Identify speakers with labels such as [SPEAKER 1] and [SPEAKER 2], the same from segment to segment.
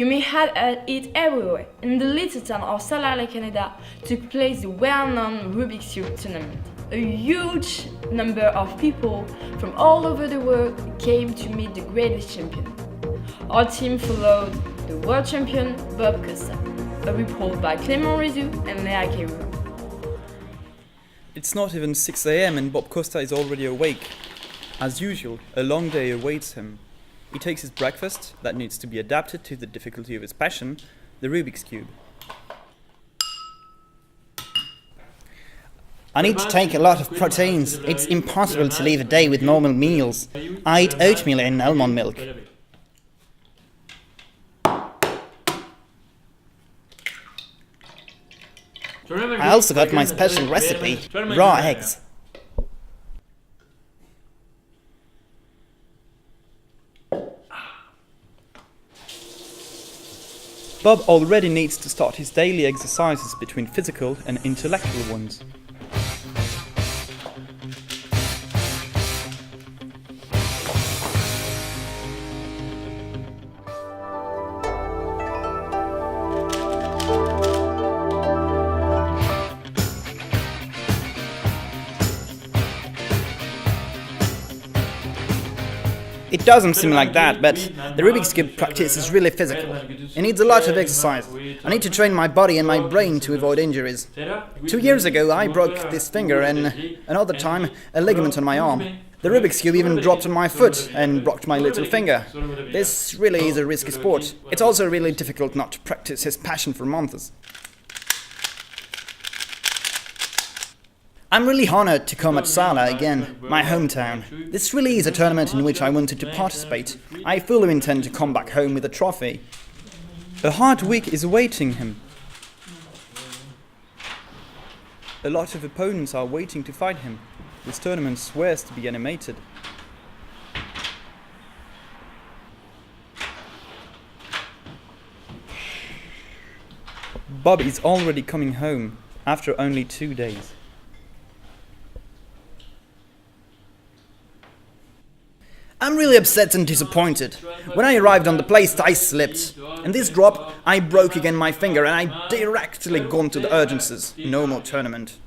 [SPEAKER 1] You may have it everywhere. In the little town of Sarlat, Canada, took place the well-known RUBIK'S CUBE tournament. A huge number of people from all over the world came to meet the greatest champion. Our team followed the world champion Bob Costa. A report by Clément and Delqueyroux.
[SPEAKER 2] It's not even 6 a.m. and Bob Costa is already awake. As usual, a long day awaits him. He takes his breakfast, that needs to be adapted to the difficulty of his passion, the Rubik's Cube.
[SPEAKER 3] I need to take a lot of proteins. It's impossible to leave a day with normal meals. I eat oatmeal and almond milk. I also got my special recipe, raw eggs.
[SPEAKER 2] Bob already needs to start his daily exercises between physical and intellectual ones.
[SPEAKER 3] It doesn't seem like that, but the Rubik's Cube practice is really physical. It needs a lot of exercise. I need to train my body and my brain to avoid injuries. 2 years ago I broke this finger and another time a ligament on my arm. The Rubik's Cube even dropped on my foot and broke my little finger. This really is a risky sport. It's also really difficult not to practice his passion for months. I'm really honored to come at Sarlat again, my hometown. This really is a tournament in which I wanted to participate. I fully intend to come back home with a trophy.
[SPEAKER 2] A hard week is awaiting him. A lot of opponents are waiting to fight him. This tournament swears to be animated. Bob is already coming home after only 2 days.
[SPEAKER 3] I'm really upset and disappointed. When I arrived on the place, I slipped. In this drop, I broke again my finger and I directly gone to the urgencies. No more tournament.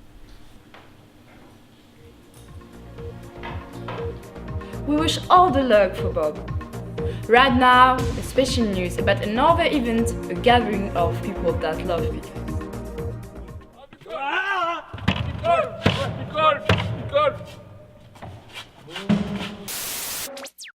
[SPEAKER 1] We wish all the luck for Bob. Right now, a special news about another event, a gathering of people that love video.
[SPEAKER 4] Nicole!